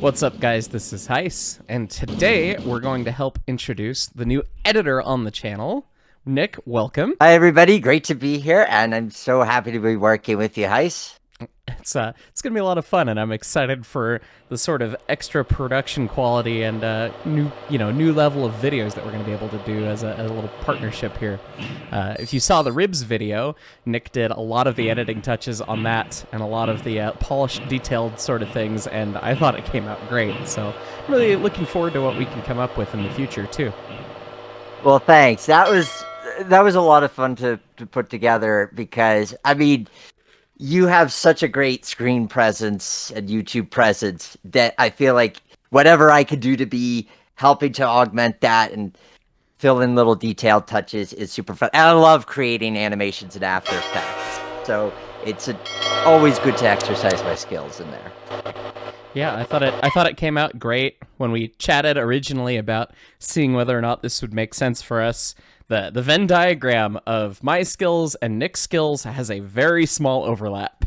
What's up, guys? This is Heis, and today we're going to help introduce the new editor on the channel. Nick, welcome. Hi, everybody. Great to be here, and I'm so happy to be working with you, Heis. It's gonna be a lot of fun, and I'm excited for the sort of extra production quality and new level of videos that we're gonna be able to do as a little partnership here. If you saw the ribs video, Nick did a lot of the editing touches on that and a lot of the polished, detailed sort of things, and I thought it came out great. So I'm really looking forward to what we can come up with in the future too. Well, thanks. That was a lot of fun to put together because I mean, you have such a great screen presence and YouTube presence that I feel like whatever I could do to be helping to augment that and fill in little detailed touches is super fun. And I love creating animations in After Effects. So it's always good to exercise my skills in there. Yeah, I thought it came out great when we chatted originally about seeing whether or not this would make sense for us. The Venn diagram of my skills and Nick's skills has a very small overlap.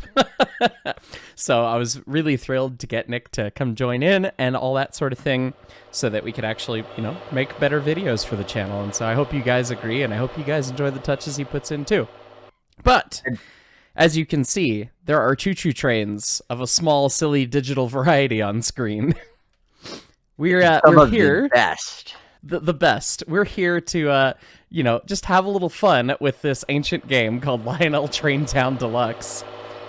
So I was really thrilled to get Nick to come join in and all that sort of thing so that we could actually, make better videos for the channel. And so I hope you guys agree, and I hope you guys enjoy the touches he puts in too. But as you can see, there are choo-choo trains of a small, silly digital variety on screen. we're here. The best. The best. We're here to, just have a little fun with this ancient game called Lionel TrainTown Deluxe,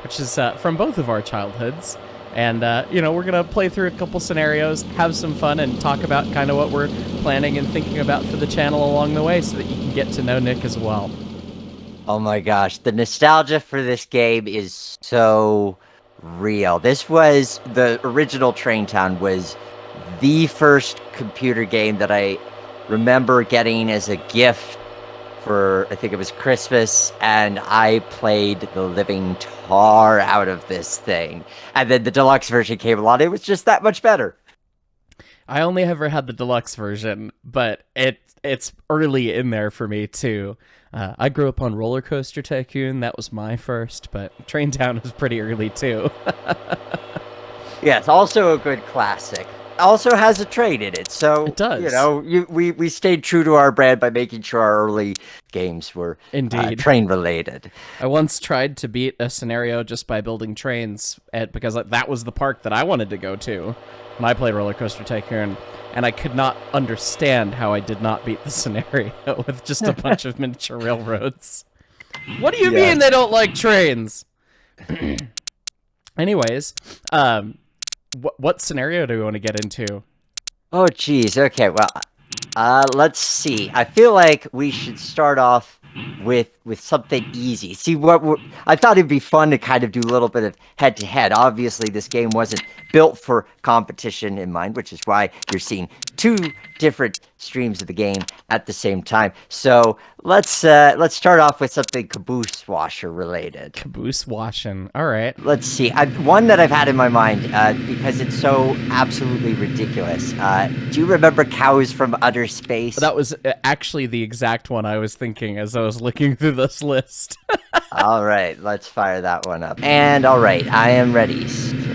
which is from both of our childhoods. And, we're going to play through a couple scenarios, have some fun, and talk about kind of what we're planning and thinking about for the channel along the way so that you can get to know Nick as well. Oh my gosh, the nostalgia for this game is so real. This was the original TrainTown was the first computer game that I remember getting as a gift for, I think it was Christmas, and I played the living tar out of this thing. And then the deluxe version came along. It was just that much better. I only ever had the deluxe version, but it's early in there for me too. I grew up on Roller Coaster Tycoon. That was my first, but TrainTown was pretty early too. Yes, also a good classic. Also has a train in it, so it does. We stayed true to our brand by making sure our early games were indeed train related. I once tried to beat a scenario just by building trains because that was the park that I wanted to go to when I played Roller Coaster Tycoon, and I could not understand how I did not beat the scenario with just a bunch of miniature railroads. What do you mean they don't like trains? Anyways, what scenario do we want to get into? Oh, geez. Okay, well, let's see. I feel like we should start off with something easy. See, I thought it'd be fun to kind of do a little bit of head-to-head. Obviously, this game wasn't built for competition in mind, which is why you're seeing two different streams of the game at the same time. So let's start off with something caboose washer related. Caboose washing. All right. Let's see. One that I've had in my mind because it's so absolutely ridiculous. Do you remember Cows from Outer Space? That was actually the exact one I was thinking as I was looking through this list. All right, let's fire that one up. And all right, I am ready.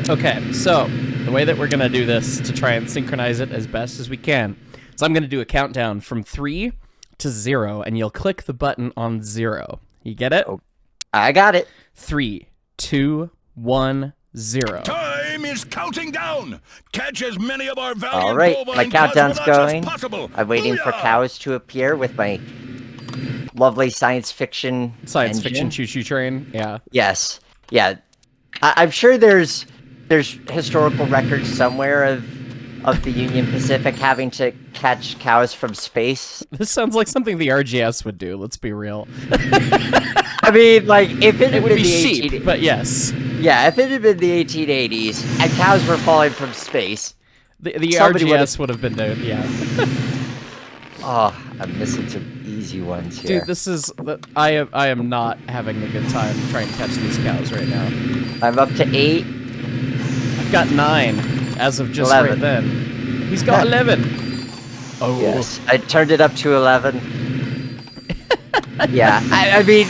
Okay, so the way that we're going to do this to try and synchronize it as best as we can is I'm going to do a countdown from 3 to 0, and you'll click the button on 0. You get it? Oh, I got it. 3, 2, 1, 0. Time is counting down. Catch as many of our valiant all right, my countdown's going. I'm waiting for Booyah! cows to appear with my lovely science fiction fiction choo-choo train. Yeah. Yes. Yeah. I'm sure there's historical records somewhere of the Union Pacific having to catch cows from space. This sounds like something the RGS would do. Let's be real. I mean, like if it had would been be the sheep, but yes. Yeah, if it had been the 1880s and cows were falling from space, the RGS would have been there. Yeah. Oh, I'm missing some easy ones here. Dude, this is I am not having a good time trying to catch these cows right now. I'm up to 8. I've got 9 as of just 11. right then. He's got 11. Oh, yes. I turned it up to 11. Yeah, I mean,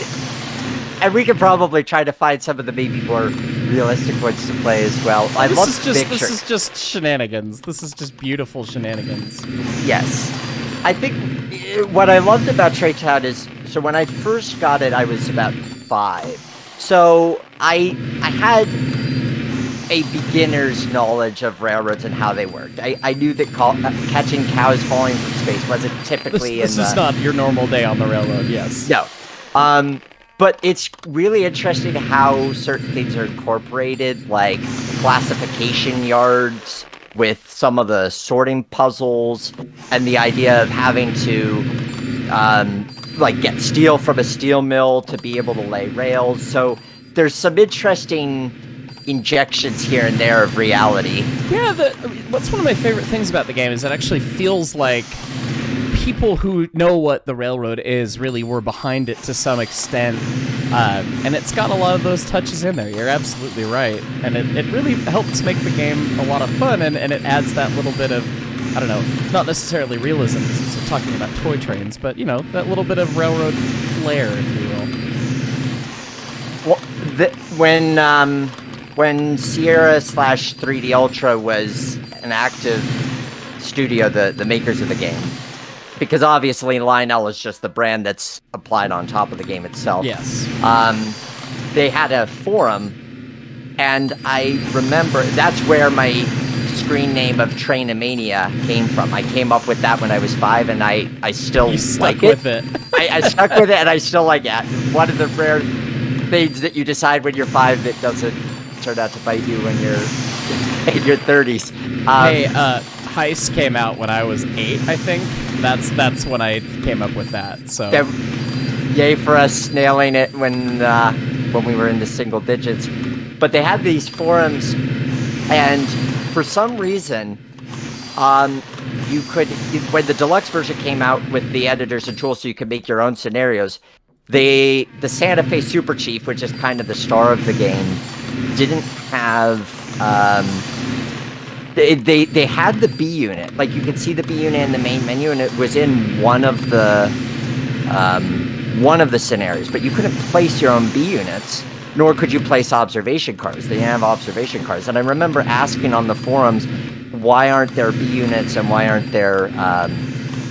and we could probably try to find some of the maybe more realistic ones to play as well. I love This Victor. is just shenanigans. This is just beautiful shenanigans. Yes. I think what I loved about TrainTown is, so when I first got it, I was about 5. So I had a beginner's knowledge of railroads and how they worked. I knew that catching cows falling from space wasn't typically This is not your normal day on the railroad, yes. No. But it's really interesting how certain things are incorporated, like classification yards with some of the sorting puzzles, and the idea of having to like get steel from a steel mill to be able to lay rails. So there's some interesting injections here and there of reality. Yeah, what's one of my favorite things about the game is it actually feels like people who know what the railroad is really were behind it to some extent, and it's got a lot of those touches in there. You're absolutely right, and it really helps make the game a lot of fun, and it adds that little bit of, I don't know, not necessarily realism, since we're talking about toy trains, but, you know, that little bit of railroad flair, if you will. Well, when Sierra/3D Ultra was an active studio, the makers of the game, because obviously Lionel is just the brand that's applied on top of the game itself. Yes. They had a forum, and I remember that's where my screen name of Trainomania came from. I came up with that when I was 5, and I still like it. With it. I stuck with it, and I still like it. One of the rare things that you decide when you're 5 that doesn't turn out to bite you when you're in your 30s. Hey, Heist came out when I was 8, I think. That's when I came up with that. So yay for us nailing it when we were in the single digits. But they had these forums, and for some reason, you could, when the deluxe version came out with the editors and tools so you could make your own scenarios, the Santa Fe Super Chief, which is kind of the star of the game, didn't have they had the B unit. Like, you could see the B unit in the main menu, and it was in one of the scenarios, but you couldn't place your own B units, nor could you place observation cars. They didn't have observation cars. And I remember asking on the forums, why aren't there B units and why aren't there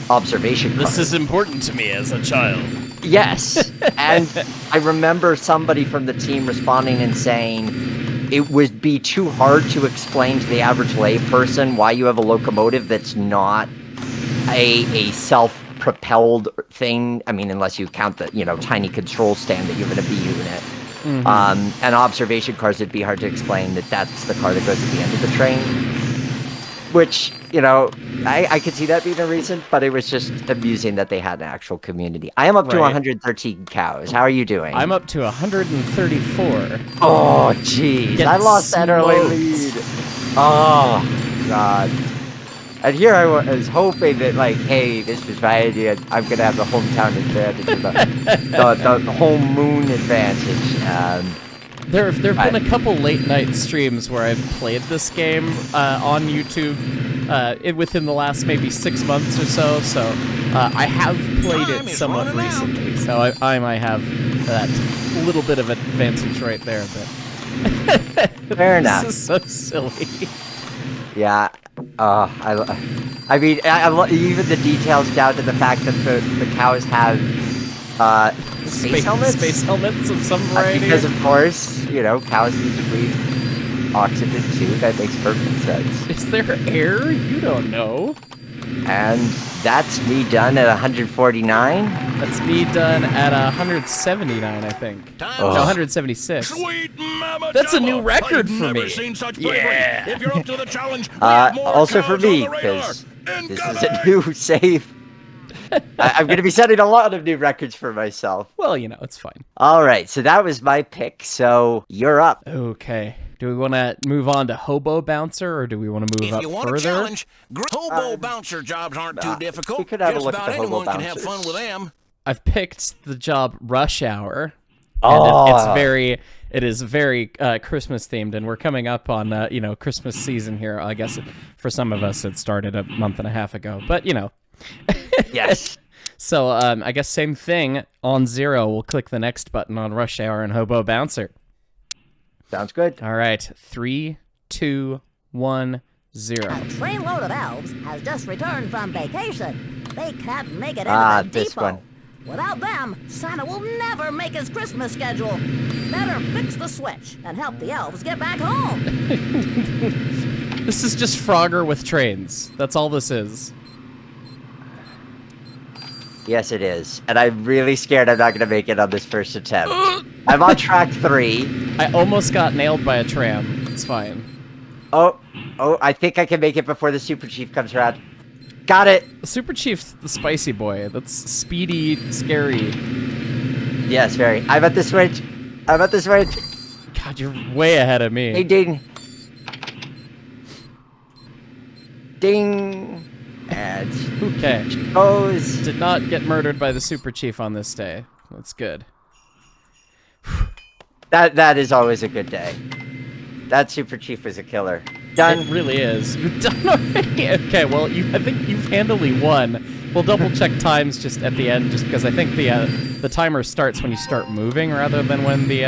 observation cars? This is important to me as a child. Yes. And I remember somebody from the team responding and saying it would be too hard to explain to the average layperson why you have a locomotive that's not a self-propelled thing. I mean, unless you count the, tiny control stand that you have in a B unit. Mm-hmm. And observation cars, it'd be hard to explain that that's the car that goes at the end of the train. Which, I could see that being a reason, but it was just amusing that they had an actual community. I am up to 113 cows. How are you doing? I'm up to 134. Oh, jeez. I lost that early lead. Oh, God. And here I was hoping that, like, hey, this was my idea. I'm going to have the hometown advantage, the home moon advantage. There have been a couple late-night streams where I've played this game on YouTube within the last maybe 6 months or so. So I have played it somewhat recently. So I might have that little bit of advantage right there. But fair enough. This is so silly. Yeah. I mean, even the details down to the fact that the cows have space helmets? Space helmets of some variety. Because, of course, cows need to breathe oxygen, too. That makes perfect sense. Is there air? You don't know. And that's me done at 149. That's me done at 179, I think. No, 176. Sweet mama That's a Java. new record I've for never me. Seen such bravery. Yeah. If you're up to the challenge, we have more Also for cows me, on the radar. because this is a Incoming! new save. I'm going to be setting a lot of new records for myself. Well, it's fine. All right, so that was my pick, so you're up. Okay. Do we want to move on to Hobo Bouncer, or do we want to move up If you want a further? challenge, hobo bouncer jobs aren't too difficult. we could have a Just look at about the hobo anyone can have bouncers. fun with them. I've picked the job Rush Hour. Oh. And it is very Christmas themed, and we're coming up on Christmas season here. I guess for some of us it started a month and a half ago, but Yes. So I guess same thing on 0. We'll click the next button on Rush Hour and Hobo Bouncer. Sounds good. All right, 3, 2, 1, 0. A trainload of elves has just returned from vacation. They can't make it into the this depot. one. Without them, Santa will never make his Christmas schedule. Better fix the switch and help the elves get back home. This is just Frogger with trains. That's all this is. Yes, it is. And I'm really scared I'm not going to make it on this first attempt. I'm on track 3. I almost got nailed by a tram. It's fine. Oh, I think I can make it before the Super Chief comes around. Got it. The Super Chief's the spicy boy. That's speedy, scary. Yes, very. I'm at the switch. God, you're way ahead of me. Hey, ding. Ding. And Okay. goes. Did not get murdered by the Super Chief on this day. That's good. That is always a good day. That Super Chief was a killer. Done. It really is. You're done already? Okay, well, I think you've handily won. We'll double check times just at the end, just because I think the timer starts when you start moving rather than when the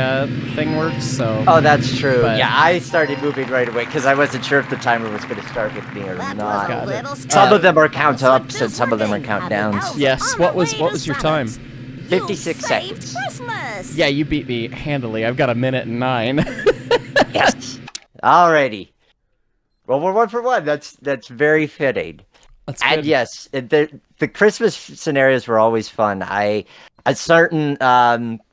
thing works. So. Oh, that's true. But- Yeah, I started moving right away because I wasn't sure if the timer was going to start with me or That not. was a it. little scary. Some of them are count But ups and this some of them are working, count and the downs. elves Yes, are what on was- their what way was to your time? Santa's. 56 You saved seconds. Christmas. Yeah, you beat me handily. I've got 1:09. Yes. Alrighty. Well, we're 1 for 1. That's very fitting. That's And good. yes, the Christmas scenarios were always fun. A certain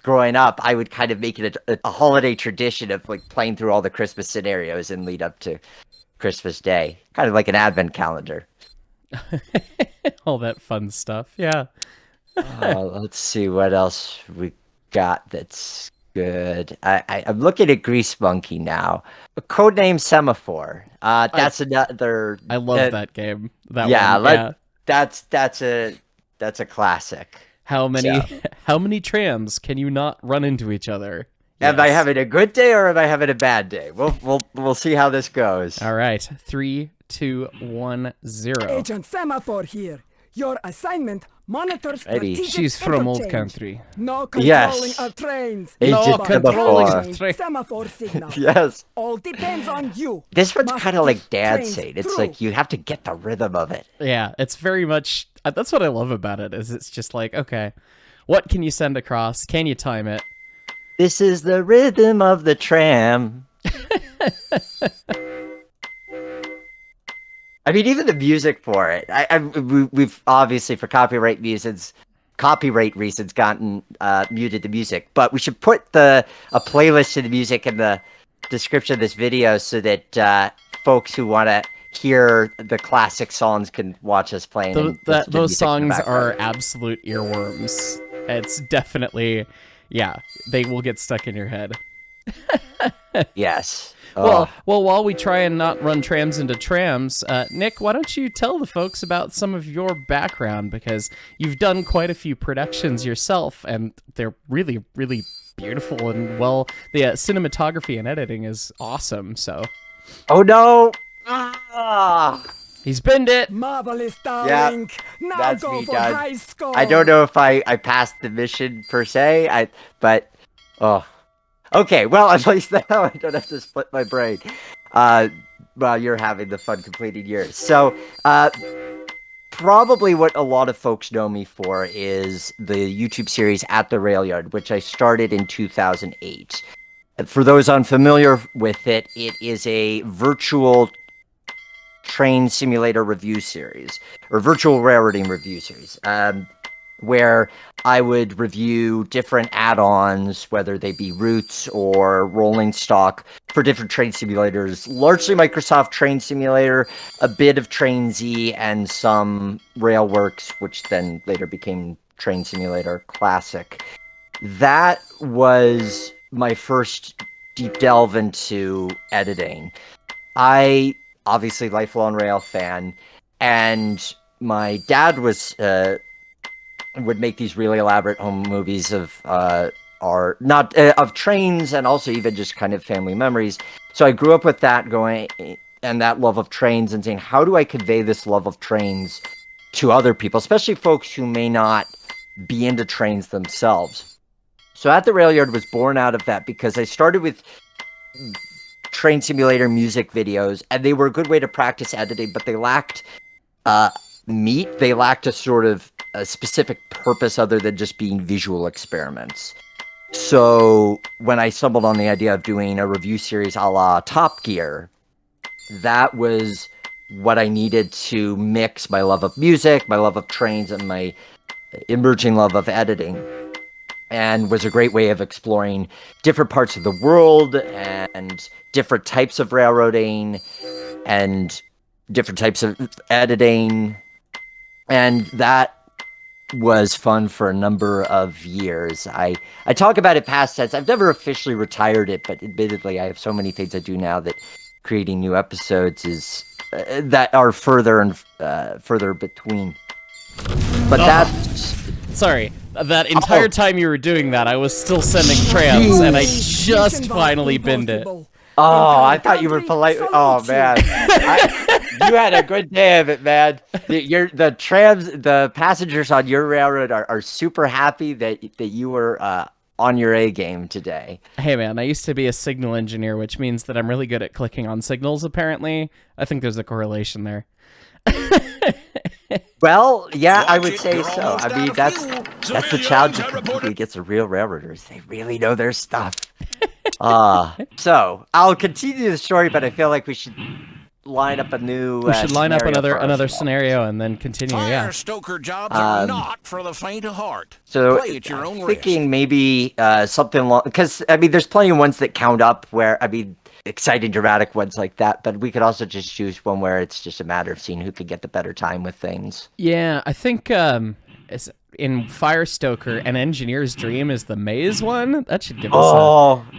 growing up, I would kind of make it a holiday tradition of like playing through all the Christmas scenarios and lead up to Christmas Day, kind of like an advent calendar. All that fun stuff. Yeah. Let's see what else we got that's good. I'm looking at Grease Monkey now. Codename Semaphore. That's another. I love that game. That Yeah, one. Yeah. that's a classic. How many So- how many trams can you not run into each other? Am I Yes. having a good day or am I having a bad day? We'll see how this goes. All right. 3, 2, 1, 0. Agent Semaphore here. Your assignment: monitor Ready. strategic She's from old interchange. country. No controlling Yes. of trains. Agent No But controlling Semaphore. of trains. Semaphore signal. Yes. All depends on you. This one's Must kind of like get Dad trains saying. It's through. like you have to get the rhythm of it. Yeah, it's very much that's what I love about it is it's just like, okay, what can you send across? Can you time it? This is the rhythm of the tram. I mean, even the music for it. We've obviously, for copyright reasons, gotten muted the music. But we should put a playlist of the music in the description of this video so that folks who want to hear the classic songs can watch us playing. and listen to Those music in the songs are background. absolute earworms. It's definitely, yeah, they will get stuck in your head. Yes. Well, while we try and not run trams into trams, Nick, why don't you tell the folks about some of your background, because you've done quite a few productions yourself, and they're really, really beautiful and well. The cinematography and editing is awesome. So Oh no! Ah! he's binned it. Marvelous, darling. Now that's go me for done. high score. I don't know if I passed the mission per se. But okay. Well, at least now I don't have to split my brain. While you're having the fun completing yours. So, probably what a lot of folks know me for is the YouTube series At the Rail Yard, which I started in 2008. And for those unfamiliar with it, it is a virtual train simulator review series, or virtual railroading review series, where I would review different add-ons, whether they be routes or rolling stock, for different train simulators, largely Microsoft Train Simulator, a bit of Train Z, and some Railworks, which then later became Train Simulator Classic. That was my first deep delve into editing. I obviously lifelong rail fan, and my dad would make these really elaborate home movies of of trains, and also even just kind of family memories. So I grew up with that going, and that love of trains, and saying, how do I convey this love of trains to other people, especially folks who may not be into trains themselves? So At the Rail Yard was born out of that, because I started with train simulator music videos, and they were a good way to practice editing, but they lacked meat. They lacked a sort of a specific purpose other than just being visual experiments. So when I stumbled on the idea of doing a review series a la Top Gear, that was what I needed to mix my love of music, my love of trains, and my emerging love of editing, and was a great way of exploring different parts of the world and different types of railroading and different types of editing. And that was fun for a number of years. I talk about it past tense. I've never officially retired it, but admittedly, I have so many things I do now that creating new episodes is that are further and further between. But that's Sorry, that entire time you were doing that, I was still sending trams, and I just finally binned it. Oh, I thought you were polite. Oh man, you had a good day of it, man. The passengers on your railroad are super happy that you were on your A game today. Hey man, I used to be a signal engineer, which means that I'm really good at clicking on signals. Apparently, I think there's a correlation there. Well, yeah, I Watch would it, say you're so. almost I mean, out that's of fuel. the Civilians challenge have of reported. competing against the real railroaders. They really know their stuff. So I'll continue the story, but I feel like we should line up a new. We should line up scenario for another ourselves. scenario and then continue. Fire Yeah. stoker jobs are not for the faint of heart. So Play at your own I'm risk. thinking maybe something long, because I mean, there's plenty of ones that count up where, I mean, exciting, dramatic ones like that. But we could also just choose one where it's just a matter of seeing who could get the better time with things. Yeah, I think in Firestoker, an engineer's dream is the maze one. That should give us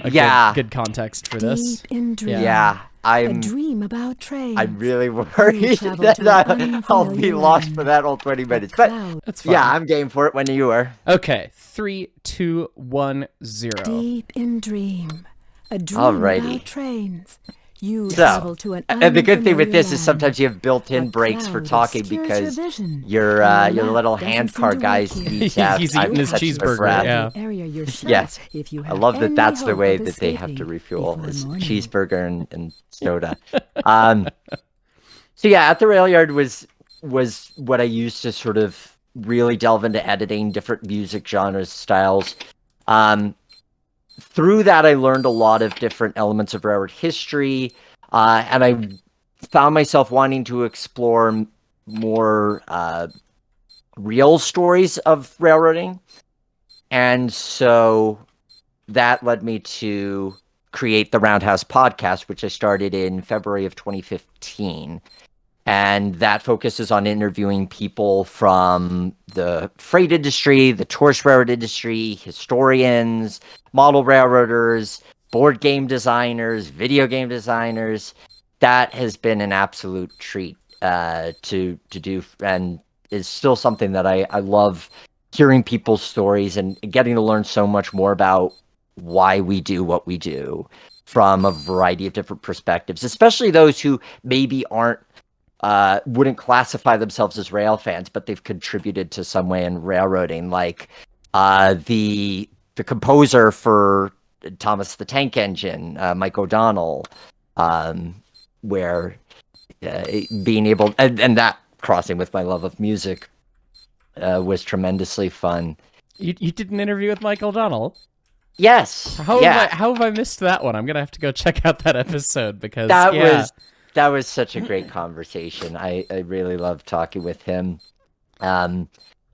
a yeah, good context for this. Deep in dream. yeah. A I'm dream about trains. really worried travel that to an I'll be unfamiliar lost land. for that whole 20 A minutes. But cloud That's fine. yeah, I'm game for it when you are. Okay, 3, 2, 1, 0. deep in dream. A dream Alrighty. about trains. You So, travel to an and the good thing with this unfamiliar is sometimes you have built-in A breaks for cloud talking obscures because your vision. your And your the little map hand doesn't car seem to guys work here. each have He's time eating to his catch their cheeseburger, breath. yeah. The area yourself, Yes. if you I have love that any that's the hope way of that they have to escaping refuel before is morning. cheeseburger and soda. So yeah, at the rail yard was what I used to sort of really delve into editing different music genres, styles. Through that, I learned a lot of different elements of railroad history, and I found myself wanting to explore more real stories of railroading. And so that led me to create the Roundhouse podcast, which I started in February of 2015. And that focuses on interviewing people from the freight industry, the tourist railroad industry, historians, model railroaders, board game designers, video game designers. That has been an absolute treat to do, and is still something that I love hearing people's stories and getting to learn so much more about why we do what we do from a variety of different perspectives, especially those who maybe wouldn't classify themselves as rail fans, but they've contributed to some way in railroading, like the composer for Thomas the Tank Engine, Mike O'Donnell, where being able and that crossing with my love of music was tremendously fun. You did an interview with Mike O'Donnell? Yes. How yeah. have I missed that one? I'm gonna have to go check out that episode because that was such a great conversation. I really loved talking with him.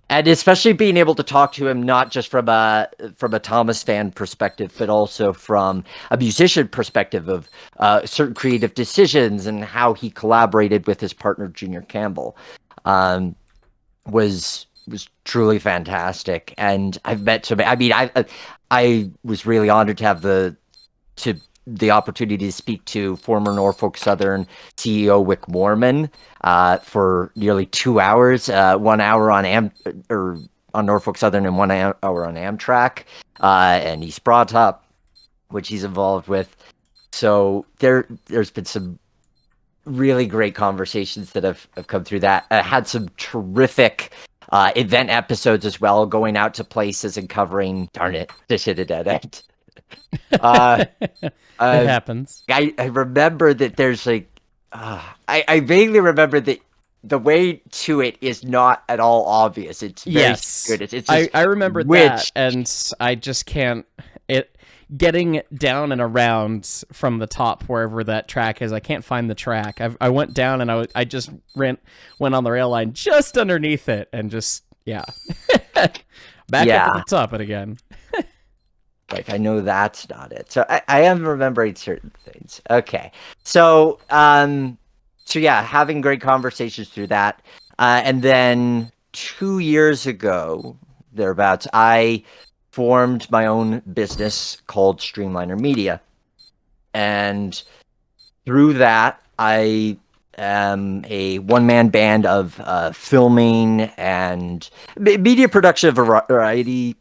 And especially being able to talk to him not just from a Thomas fan perspective, but also from a musician perspective of certain creative decisions and how he collaborated with his partner Junior Campbell, was truly fantastic. And I've met so many. I mean, I was really honored to have the opportunity to speak to former Norfolk Southern CEO Wick Moorman for nearly 2 hours, 1 hour on Norfolk Southern and 1 hour on Amtrak, and East Broad Top, which he's involved with. So there's been some really great conversations that have come through that. I had some terrific event episodes as well, going out to places and covering, darn it, this hit a dead end. Uh, It uh, happens. I remember that there's like, I vaguely remember that the way to it is not at all obvious. It's very Yes, good. It's just I remember that, which, and I just can't. It getting down and around from the top wherever that track is. I can't find the track. I went down and I just went on the rail line just underneath it, and just back up at the top it again. like I know that's not it. So I am remembering certain things. Okay, so yeah, having great conversations through that, and then 2 years ago, thereabouts, I formed my own business called Streamliner Media, and through that, I am a one-man band of filming and media production of a variety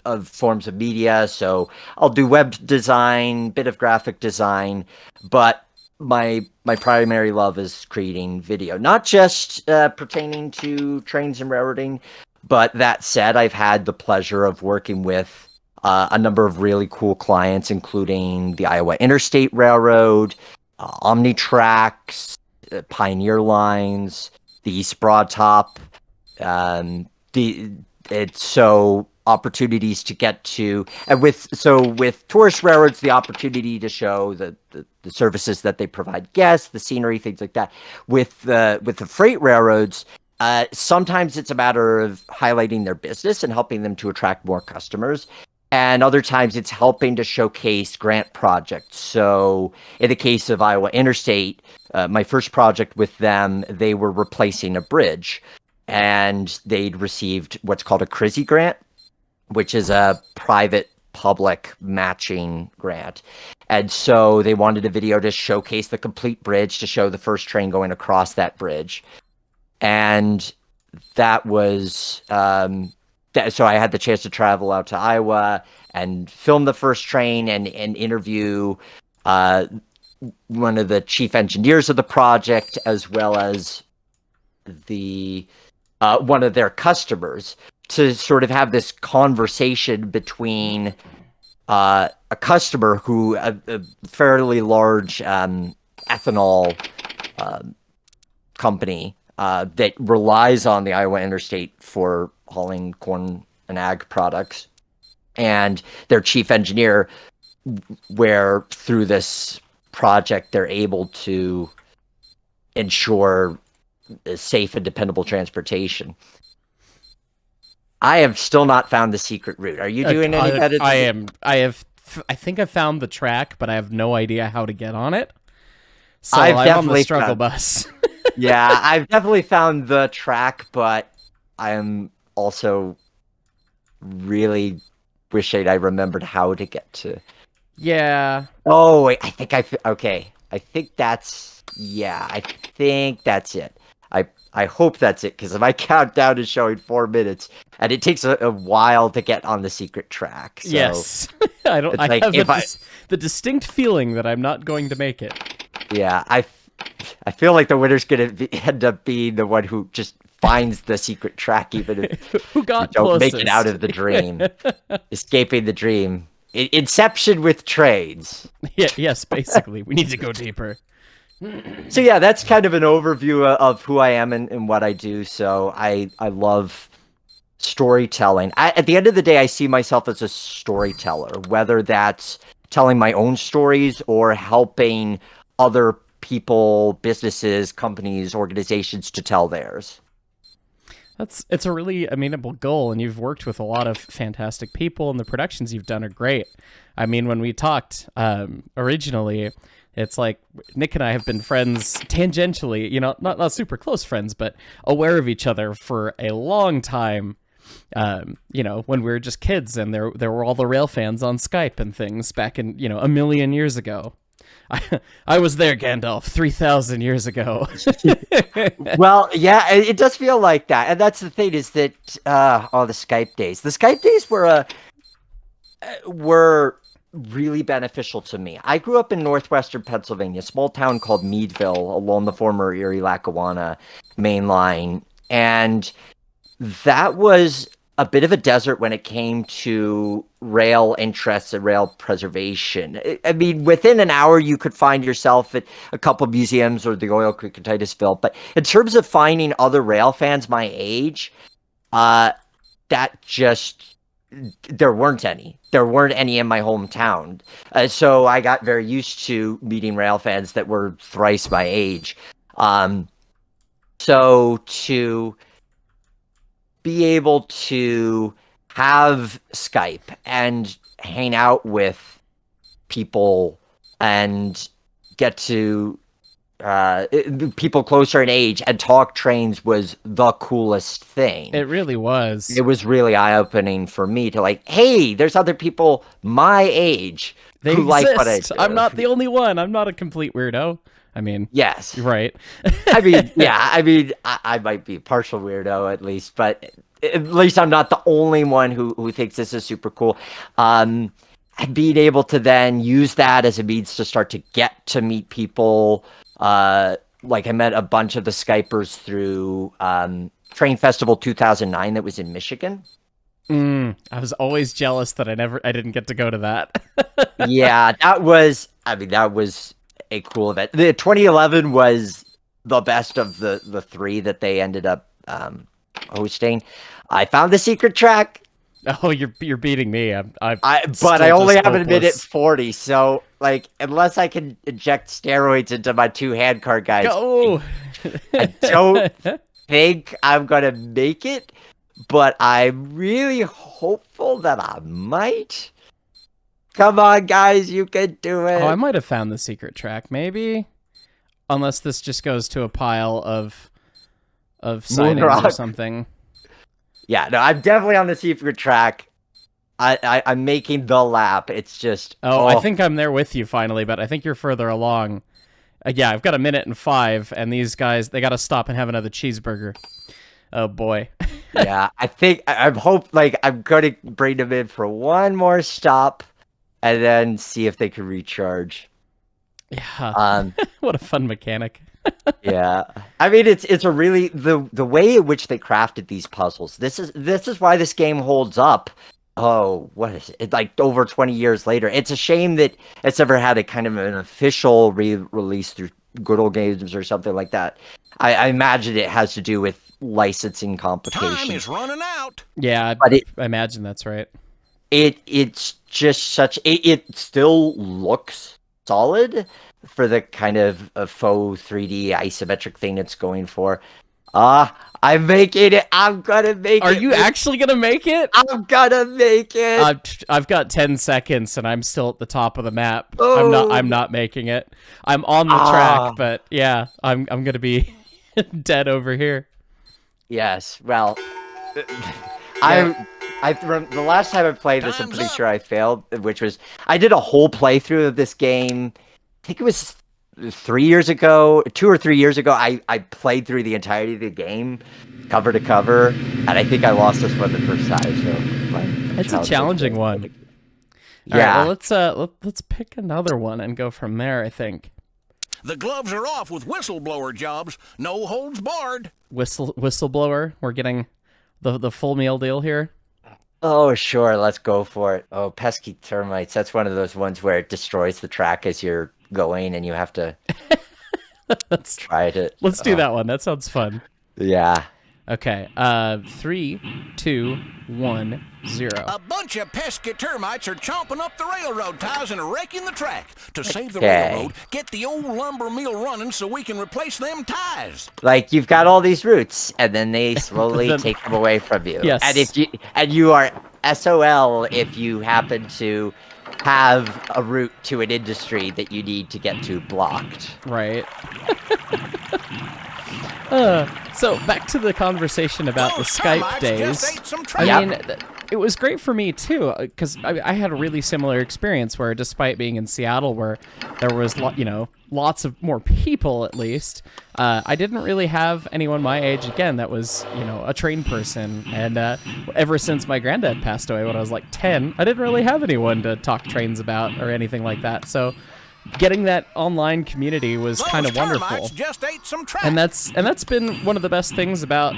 of forms of media. So I'll do web design, bit of graphic design, but my primary love is creating video, not just pertaining to trains and railroading. But that said, I've had the pleasure of working with a number of really cool clients, including the Iowa Interstate Railroad, Omnitracks, Pioneer Lines, the East Broad Top. So opportunities to get to, and with tourist railroads, the opportunity to show the services that they provide guests, the scenery, things like that. With the freight railroads, sometimes it's a matter of highlighting their business and helping them to attract more customers. And other times it's helping to showcase grant projects. So in the case of Iowa Interstate, my first project with them, they were replacing a bridge, and they'd received what's called a CRISI grant, which is a private public matching grant. And so they wanted a video to showcase the complete bridge, to show the first train going across that bridge. And that was so I had the chance to travel out to Iowa and film the first train and interview one of the chief engineers of the project, as well as the one of their customers, to sort of have this conversation between a customer who a fairly large ethanol company that relies on the Iowa Interstate for hauling corn and ag products, and their chief engineer, where through this project they're able to ensure safe and dependable transportation. I have still not found the secret route. Are you doing any better? I think I found the track, but I have no idea how to get on it. So I've I'm on the definitely struggle found- bus. Yeah, I've definitely found the track, but I am also really wishing I remembered how to get to. Yeah. Oh, wait, okay. I think that's it. I hope that's it, because my countdown is showing 4 minutes, and it takes a while to get on the secret track. So Yes. I don't. it's I like, have if the distinct feeling that I'm not going to make it. yeah, I feel like the winner's gonna end up being the one who just finds the secret track, even if Who got you don't make closest? it out of the dream, escaping the dream. Inception with trains. Yeah. Yes. Basically, we need to go deeper. So yeah, that's kind of an overview of who I am and what I do. So I love storytelling. At the end of the day, I see myself as a storyteller, whether that's telling my own stories or helping other people, businesses, companies, organizations to tell theirs. It's a really amenable goal, and you've worked with a lot of fantastic people, and the productions you've done are great. I mean, when we talked originally, it's like Nick and I have been friends tangentially, not super close friends, but aware of each other for a long time. When we were just kids, and there were all the rail fans on Skype and things back in, a million years ago. I was there, Gandalf, 3,000 years ago. Well, yeah, it does feel like that. And that's the thing, is that, the Skype days. The Skype days were really beneficial to me. I grew up in northwestern Pennsylvania, a small town called Meadville, along the former Erie-Lackawanna main line. And that was a bit of a desert when it came to rail interests and rail preservation. I mean, within an hour, you could find yourself at a couple museums or the Oil Creek and Titusville. But in terms of finding other rail fans my age, that just, there weren't any. There weren't any in my hometown. So I got very used to meeting rail fans that were thrice my age. So to be able to have Skype and hang out with people and get to people closer in age and talk trains was the coolest thing. It really was. It was really eye-opening for me to like, hey, there's other people my age They who exist. like what I do. I'm not the only one. I'm not a complete weirdo. I mean, Yes. you're right. I mean, yeah, I mean, I might be a partial weirdo at least, but at least I'm not the only one who thinks this is super cool. And being able to then use that as a means to start to get to meet people. Like I met a bunch of the Skypers through Train Festival 2009 that was in Michigan. I was always jealous that I didn't get to go to that. Yeah, that was a cool event. The 2011 was the best of the three that they ended up hosting. I found the secret track. Oh, you're beating me. But I only have a minute 40, so like unless I can inject steroids into my two handcar guys, Go. I don't think I'm gonna make it. But I'm really hopeful that I might. Come on, guys, you can do it. Oh, I might have found the secret track, maybe. Unless this just goes to a pile of sightings or Moonrock. something. Yeah, no, I'm definitely on the secret track. I'm making the lap. It's just. Oh, I think I'm there with you finally, but I think you're further along. Yeah, I've got a minute and 5, and these guys, they got to stop and have another cheeseburger. Oh boy. Yeah, I think I'm gonna bring them in for one more stop, and then see if they can recharge. Yeah. What a fun mechanic. Yeah, I mean it's a really the way in which they crafted these puzzles. This is why this game holds up. Oh, what is it? Like over 20 years later. It's a shame that it's never had a kind of an official re-release through Good Old Games or something like that. I imagine it has to do with licensing complications. Time is running out. Yeah, But I imagine that's right. It's just such it still looks solid for the kind of a faux 3D isometric thing it's going for. I'm making it. I'm gonna make it. Are you actually gonna make it? I'm gonna make it. I've got 10 seconds and I'm still at the top of the map. Oh. I'm not making it. I'm on the track, but yeah, I'm gonna be dead over here. Yes. Well, the last time I played this, I'm pretty sure I failed, which was I did a whole playthrough of this game. I think it was 3 years ago, 2 or 3 years ago. I played through the entirety of the game, cover to cover, and I think I lost this one the first time. So It's a challenging one. Yeah. All right, well, let's pick another one and go from there. I think The gloves are off with whistleblower jobs. No holds barred. whistleblower. We're getting the full meal deal here. Oh, sure. Let's go for it. Oh, pesky termites. That's one of those ones where it destroys the track as you're going and you have to try to. Let's do that one. That sounds fun. Yeah. Okay. 3, 2, 1, 0. A bunch of pesky termites are chomping up the railroad ties and wrecking the track. To save the Okay. railroad, get the old lumber mill running so we can replace them ties. Like you've got all these routes and then they slowly Then- take them away from you. Yes. And you are SOL if you happen to have a route to an industry that you need to get to blocked. Right. So back to the conversation about the Those Skype termites days. just ate some I trash. Yep. mean, it was great for me too, because I had a really similar experience where, despite being in Seattle, where there was lots of more people at least, I didn't really have anyone my age again that was a train person. And ever since my granddad passed away when I was like 10, I didn't really have anyone to talk trains about or anything like that. So getting that online community was kind of Those wonderful. termites just ate some trash. And that's been one of the best things about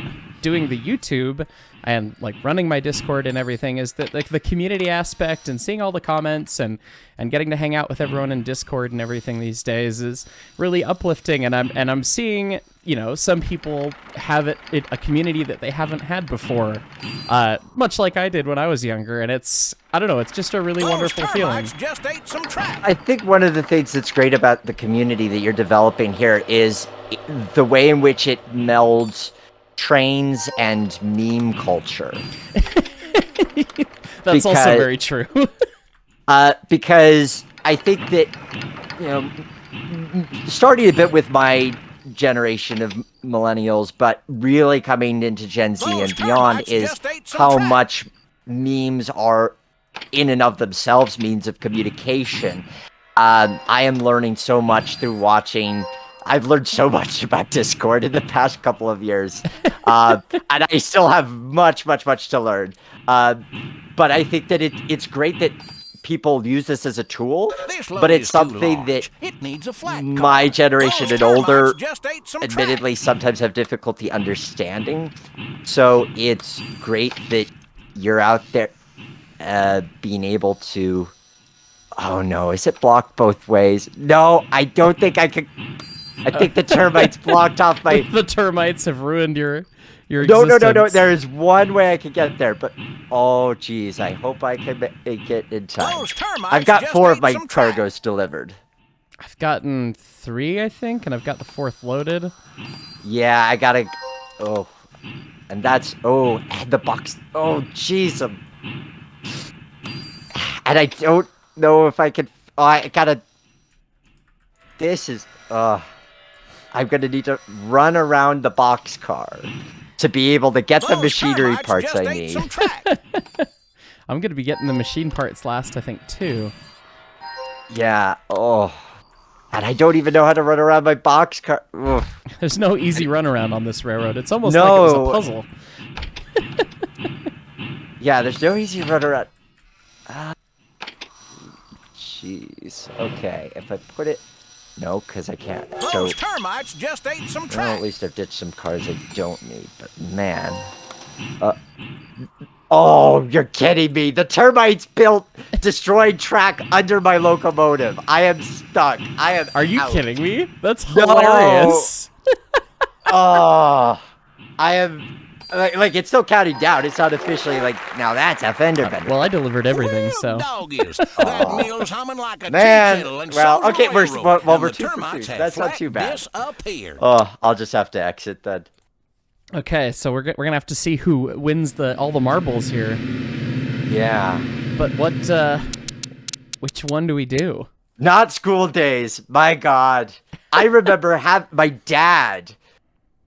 doing the YouTube and like running my Discord and everything is that like the community aspect and seeing all the comments and getting to hang out with everyone in Discord and everything these days is really uplifting. And I'm seeing, you know, some people have it a community that they haven't had before, much like I did when I was younger. And I don't know, it's just a really wonderful feeling. Just ate some trash. I think one of the things that's great about the community that you're developing here is the way in which it melds trains and meme culture. That's also very true. Because I think that, you know, starting a bit with my generation of millennials, but really coming into Gen Z and beyond is how much memes are in and of themselves means of communication. I am learning so much through watching. I've learned so much about Discord in the past couple of years, and I still have much to learn. But I think that it's great that people use this as a tool, but it's something that my generation and older admittedly sometimes have difficulty understanding. So it's great that you're out there being able to... Oh no, is it blocked both ways? No, I don't think I could... I think the termites blocked off my... The termites have ruined your No, existence. there is one way I could get there, but... Oh, geez, I hope I can make it in time. I've got 4 of my cargoes delivered. I've gotten 3, I think, and I've got the 4th loaded. Yeah, I gotta... Oh. And that's... Oh, and the box... Oh, jeez. And I don't know if I can... Oh, I gotta... This is... I'm gonna need to run around the boxcar to be able to get the machinery parts I need. I'm gonna be getting the machine parts last, I think, too. Yeah, oh. And I don't even know how to run around my boxcar. Ugh. There's no easy runaround on this railroad. It's almost like it was a puzzle. Yeah, there's no easy run around. Jeez. Okay, if I put it... No, because I can't. So, termites just ate some well, at least I've ditched some cars I don't need. But man, oh, you're kidding me! The termites built destroyed track under my locomotive. I am stuck. I am. Are you out. kidding me? That's hilarious. Oh, I am. Like it's still counting down. It's not officially like now. That's a fender bender. Well, I delivered everything, so. That meal's humming like a Man, tea kettle, well, and okay, so's the we're railroad, and the 2 for 2. termites have That's not too flattened bad. this up here. Oh, I'll just have to exit then. Okay, so we're gonna have to see who wins all the marbles here. Yeah. But which one do we do? Not school days. My God. I remember my dad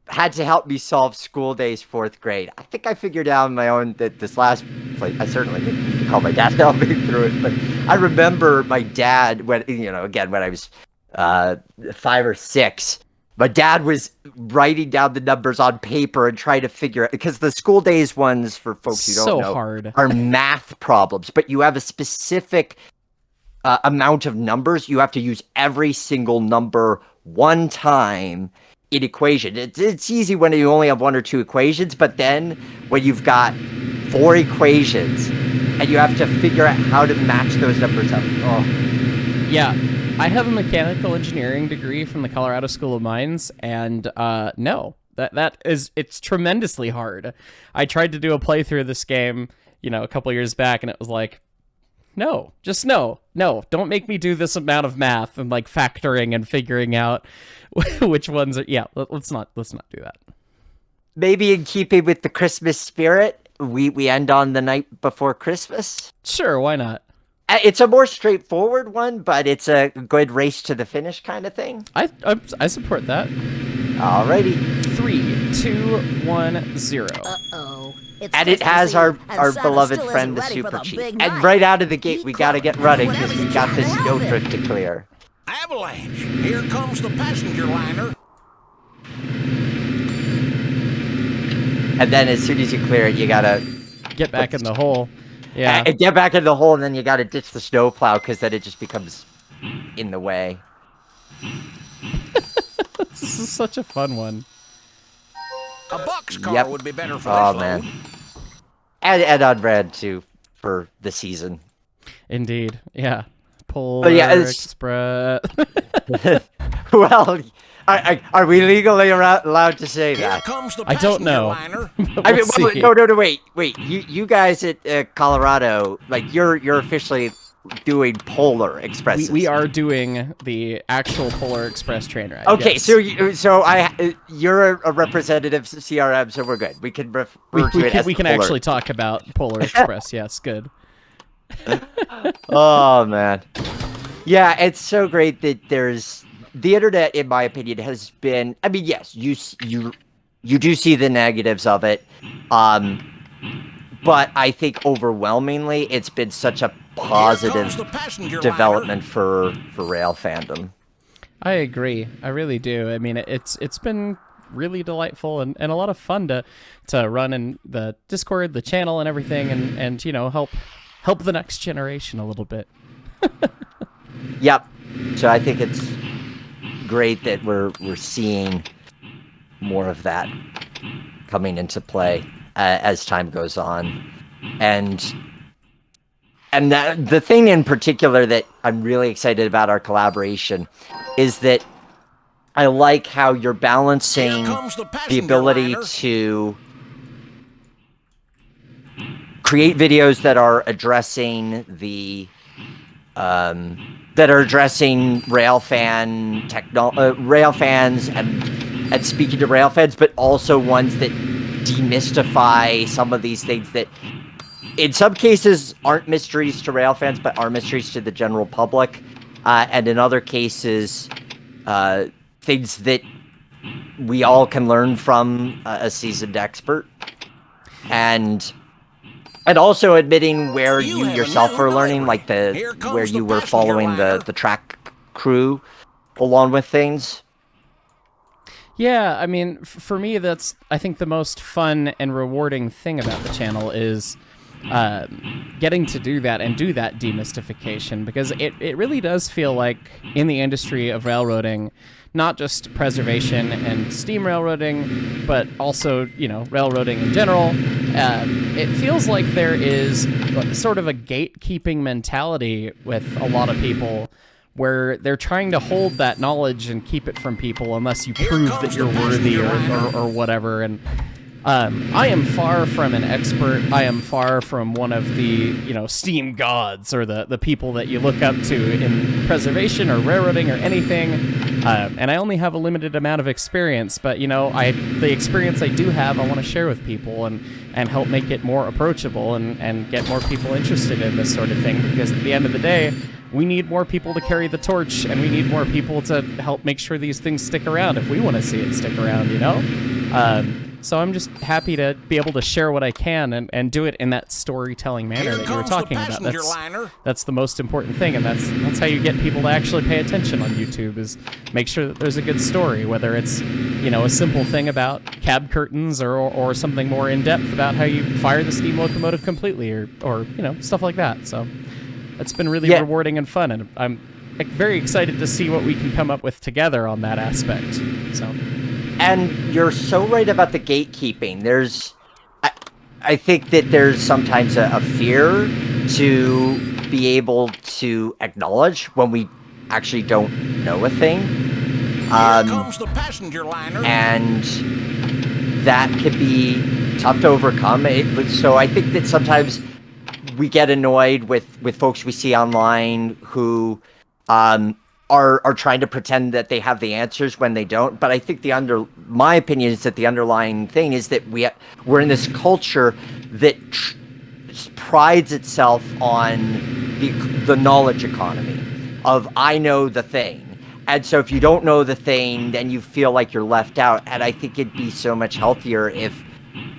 had to help me solve school days 4th grade. I think I figured out on my own that this last place, I certainly didn't need to call my dad to help me through it, but I remember my dad when, you know, again, when I was 5 or 6, my dad was writing down the numbers on paper and trying to figure it, because the school days ones, for folks who don't know, hard. Are math problems, but you have a specific amount of numbers. You have to use every single number one time in equation. It's easy when you only have 1 or 2 equations, but then when you've got 4 equations and you have to figure out how to match those numbers up. Oh. Yeah, I have a mechanical engineering degree from the Colorado School of Mines, and no, it's tremendously hard. I tried to do a playthrough of this game, you know, a couple years back, and it was like, no, just no, don't make me do this amount of math and like factoring and figuring out which ones are. Yeah, let's not do that. Maybe in keeping with the Christmas spirit, we end on the night before Christmas. Sure, why not? It's a more straightforward one, but it's a good race to the finish kind of thing. I support that. Alrighty. 3, 2, 1, 0. Uh-oh. And it has our beloved friend, the Super Chief. And right out of the gate, we gotta get running because we got this snowdrift to clear. Avalanche! Here comes the passenger liner. And then as soon as you clear it, you gotta get back in the hole. Yeah. And get back in the hole, and then you gotta ditch the snowplow because then it just becomes in the way. This is such a fun one. A boxcar Yep. would be better for Oh this man, load. and on red too for the season. Indeed. Yeah. Polar yeah, Express. Well, are we legally allowed to say Here that? comes the I don't passenger know. liner. I mean, We'll see. no, wait. You guys at Colorado, like you're officially doing Polar Expresses. We are doing the actual Polar Express train ride. Okay, yes. so you're a representative of CRM, so we're good. We can refer to it as we can Polar. actually talk about Polar Express. Yes, good. Oh man, yeah, it's so great that there's the internet. In my opinion, has been. I mean, yes, you do see the negatives of it, but I think overwhelmingly, it's been such a Here positive comes the passenger development for rail fandom. I agree. I really do. I mean, it's been really delightful and a lot of fun to run in the Discord, the channel, and everything, and help the next generation a little bit. Yep. So I think it's great that we're seeing more of that coming into play as time goes on, and the thing in particular that I'm really excited about our collaboration is that I like how you're balancing the ability to create videos that are addressing rail fans and speaking to rail fans, but also ones that demystify some of these things that in some cases aren't mysteries to rail fans, but are mysteries to the general public. And in other cases, things that we all can learn from a seasoned expert. And also admitting where you yourself were learning, like where you were following the track crew along with things. Yeah, I mean, for me, that's, I think, the most fun and rewarding thing about the channel is getting to do that and do that demystification, because it really does feel like in the industry of railroading, not just preservation and steam railroading, but also, railroading in general, it feels like there is sort of a gatekeeping mentality with a lot of people where they're trying to hold that knowledge and keep it from people unless you prove that you're worthy or whatever. And I am far from an expert. I am far from one of the, steam gods or the people that you look up to in preservation or railroading or anything. And I only have a limited amount of experience, but, the experience I do have, I want to share with people and help make it more approachable and get more people interested in this sort of thing, because at the end of the day, we need more people to carry the torch, and we need more people to help make sure these things stick around if we want to see it stick around, So I'm just happy to be able to share what I can and do it in that storytelling manner that you were talking about. That's the most important thing, and that's how you get people to actually pay attention on YouTube, is make sure that there's a good story, whether it's, a simple thing about cab curtains or something more in-depth about how you fire the steam locomotive completely or stuff like that. So it's been really rewarding and fun, and I'm very excited to see what we can come up with together on that aspect. So. And you're so right about the gatekeeping. I think that there's sometimes a fear to be able to acknowledge when we actually don't know a thing. Here comes the passenger liner. And that can be tough to overcome. So I think that sometimes we get annoyed with folks we see online who are trying to pretend that they have the answers when they don't. But I think my opinion is that the underlying thing is that we're in this culture that prides itself on the knowledge economy of I know the thing. And so if you don't know the thing, then you feel like you're left out. And I think it'd be so much healthier if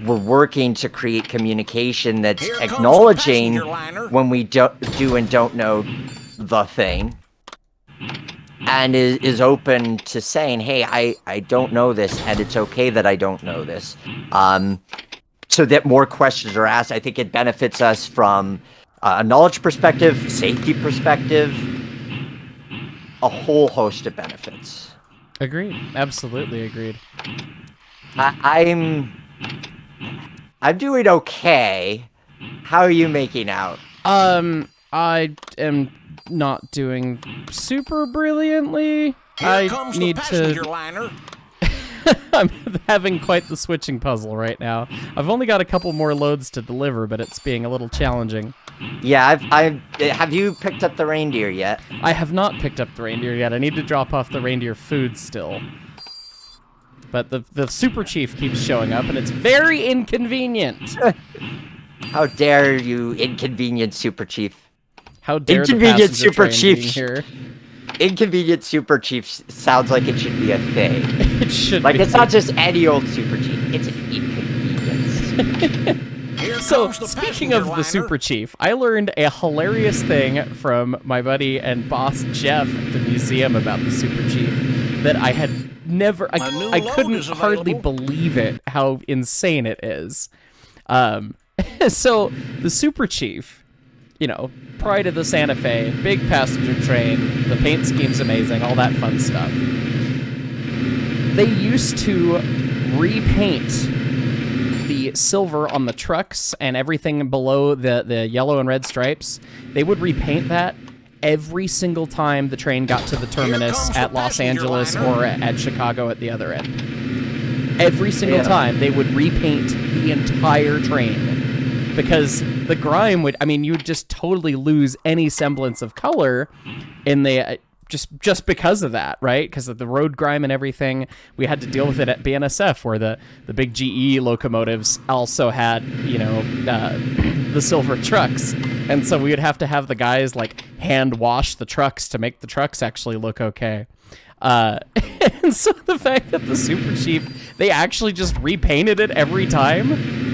we're working to create communication that's acknowledging when we do and don't know the thing, and is open to saying, hey, I don't know this, and it's okay that I don't know this. So that more questions are asked. I think it benefits us from a knowledge perspective, safety perspective, a whole host of benefits. Agreed. Absolutely agreed. I'm doing okay. How are you making out? I am not doing super brilliantly. Here I comes need the passenger to. liner. I'm having quite the switching puzzle right now. I've only got a couple more loads to deliver, but it's being a little challenging. Yeah, have you picked up the reindeer yet? I have not picked up the reindeer yet. I need to drop off the reindeer food still. But the super chief keeps showing up, and it's very inconvenient. How dare you, inconvenient super chief? How dare the Inconvenient passenger super train chief. being here? Inconvenient super chief sounds like it should be a thing. It should Like, be. it's not just any old super chief, it's an inconvenience. Here So, comes the speaking passenger of the liner. super chief, I learned a hilarious thing from my buddy and boss Jeff at the museum about the super chief that I had never, A new I load couldn't is hardly available. believe it, how insane it is. So, the super chief, you know, pride of the Santa Fe, big passenger train, the paint scheme's amazing, all that fun stuff. They used to repaint the silver on the trucks and everything below the yellow and red stripes. They would repaint that every single time the train got to the terminus comes the at Los passenger Angeles liner. or at Chicago at the other end. Every single time they would repaint the entire train. Because the grime would, I mean, you would just totally lose any semblance of color in the, just because of that, right? Because of the road grime and everything. We had to deal with it at BNSF, where the big GE locomotives also had, you know, the silver trucks. And so we would have to have the guys, like, hand wash the trucks to make the trucks actually look okay. And so the fact that the super chief, they actually just repainted it every time.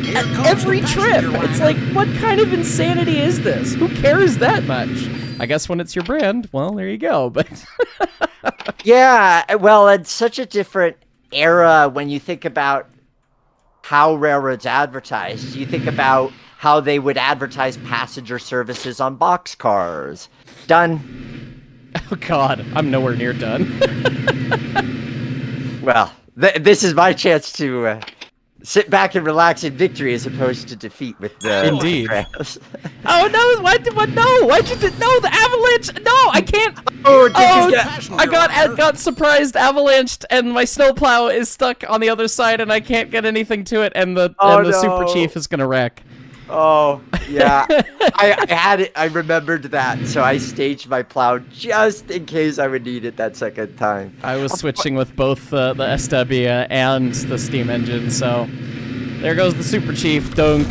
Here At comes every the trip. passenger It's liner. like, what kind of insanity is this? Who cares that much? I guess when it's your brand, well, there you go. But Yeah, well, it's such a different era when you think about how railroads advertised. You think about how they would advertise passenger services on boxcars. Done. oh god, I'm nowhere near done. Well, this is my chance to sit back and relax in victory as opposed to defeat with the Indeed. crabs. Oh no! What? No! Why'd you? No! The avalanche! No! I can't. Oh, did Oh! you get- Passenger I liner. got surprised, avalanched, and my snowplow is stuck on the other side, and I can't get anything to it, and the super no. chief is gonna wreck. Oh, yeah. I had it. I remembered that, so I staged my plow just in case I would need it that second time. I was switching with both the SW and the steam engine, so there goes the super chief. Dunk.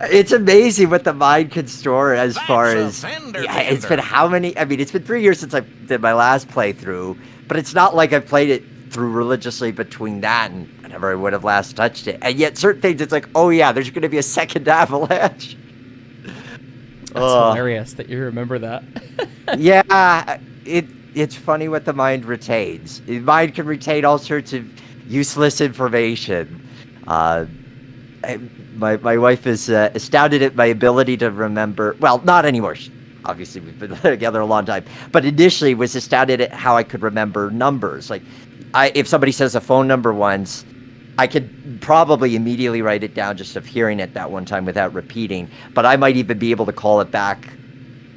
It's amazing what the mind can store as far a as vendor it's bender. been how many? I mean, it's been 3 years since I did my last playthrough, but it's not like I played it through religiously between that and whenever I would have last touched it. And yet, certain things, it's like, oh yeah, there's going to be a second avalanche. That's Ugh. hilarious that you remember that. Yeah, it's funny what the mind retains. The mind can retain all sorts of useless information. My wife is astounded at my ability to remember. Well, not anymore. Obviously, we've been together a long time. But initially, was astounded at how I could remember numbers. Like, if somebody says a phone number once, I could probably immediately write it down just of hearing it that one time without repeating. But I might even be able to call it back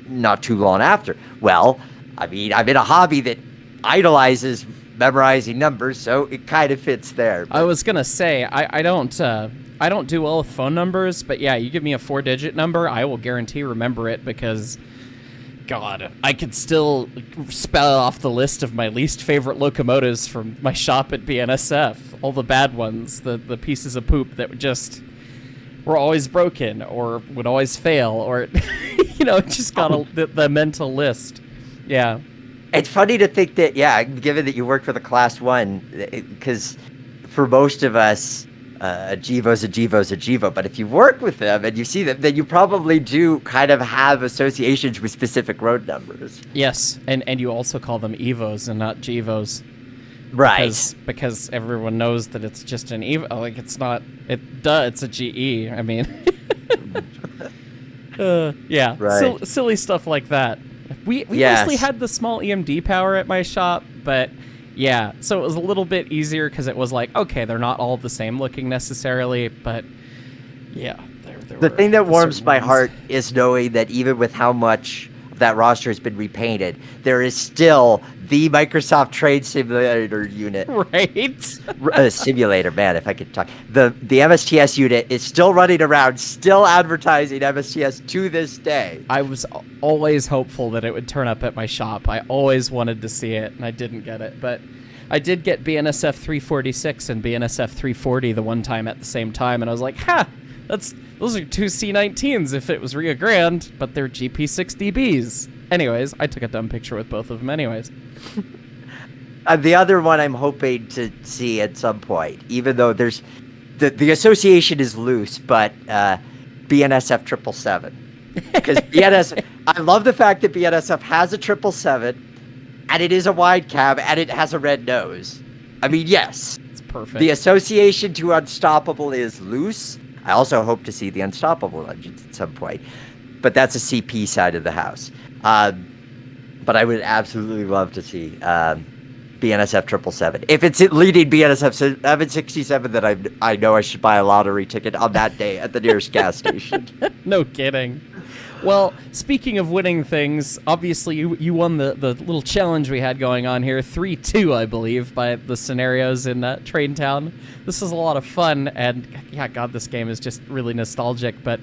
not too long after. Well, I mean, I'm in a hobby that idolizes memorizing numbers, so it kind of fits there. I was gonna say I don't do well with phone numbers, but yeah, you give me a 4-digit number, I will guarantee remember it because, God, I could still spell off the list of my least favorite locomotives from my shop at BNSF. All the bad ones, the pieces of poop that just were always broken or would always fail, or you know, just got the mental list. Yeah. It's funny to think that, yeah, given that you work for the Class 1, because for most of us, a Gevo's a Gevo's a Gevo, but if you work with them and you see them, then you probably do kind of have associations with specific road numbers. Yes, and you also call them Evos and not Gevos. Right. Because everyone knows that it's just an Evo. Like, it's not... it's a GE. I mean... yeah, Right. silly stuff like that. We Yes. mostly had the small EMD power at my shop, but Yeah, so it was a little bit easier because it was like, okay, they're not all the same looking necessarily, but yeah. The thing that warms certain my ones. heart is knowing that even with how much of that roster has been repainted, there is still the Microsoft Train Simulator unit. Right? Simulator, man, if I could talk. The MSTS unit is still running around, still advertising MSTS to this day. I was always hopeful that it would turn up at my shop. I always wanted to see it, and I didn't get it. But I did get BNSF 346 and BNSF 340 the one time at the same time, and I was like, ha! Those are two C19s if it was Rio Grande, but they're GP6DBs. Anyways, I took a dumb picture with both of them anyways. The other one I'm hoping to see at some point, even though there's... The association is loose, but BNSF 777. Because BNSF... I love the fact that BNSF has a 777, and it is a wide cab, and it has a red nose. I mean, yes. It's perfect. The association to Unstoppable is loose. I also hope to see the Unstoppable Legends at some point. But that's a CP side of the house. But I would absolutely love to see BNSF 777. If it's leading BNSF 767, then I know I should buy a lottery ticket on that day at the nearest gas station. No kidding. Well, speaking of winning things, obviously you won the little challenge we had going on here, 3-2, I believe, by the scenarios in TrainTown. This is a lot of fun, and yeah, God, this game is just really nostalgic, but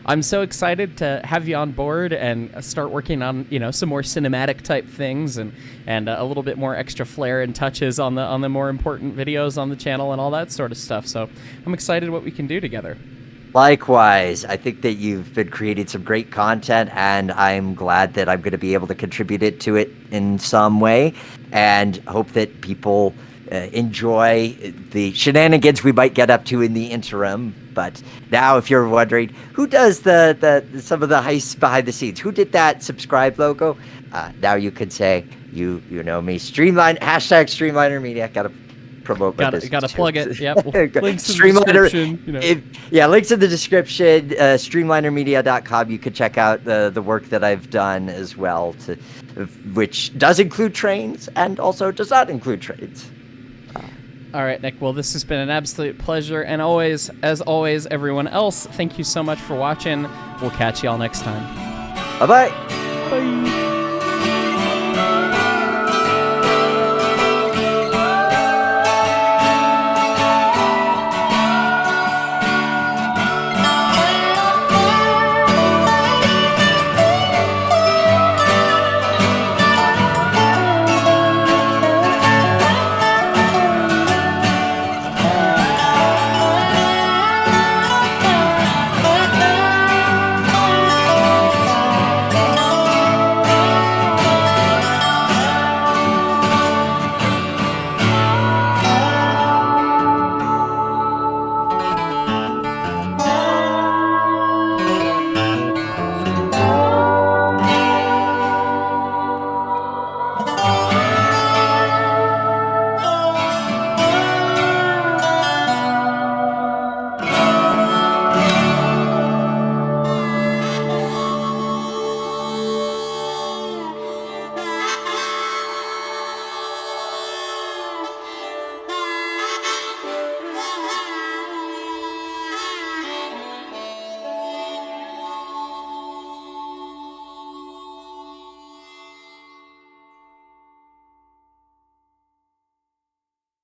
I'm so excited to have you on board and start working on, some more cinematic type things and a little bit more extra flair and touches on the more important videos on the channel and all that sort of stuff. So I'm excited what we can do together. Likewise, I think that you've been creating some great content, and I'm glad that I'm going to be able to contribute to it in some way, and hope that people enjoy the shenanigans we might get up to in the interim. But now, if you're wondering who does the some of the heists behind the scenes, who did that subscribe logo, now you can say you know me. Streamliner Media. Gotta promote my business. Gotta too. plug it. Yep. Links in the Streamliner, description. links in the description. Streamlinermedia.com. You can check out the work that I've done as well, which does include trains and also does not include trains. All right, Nick. Well, this has been an absolute pleasure, and as always, everyone else, thank you so much for watching. We'll catch y'all next time. Bye-bye. Bye.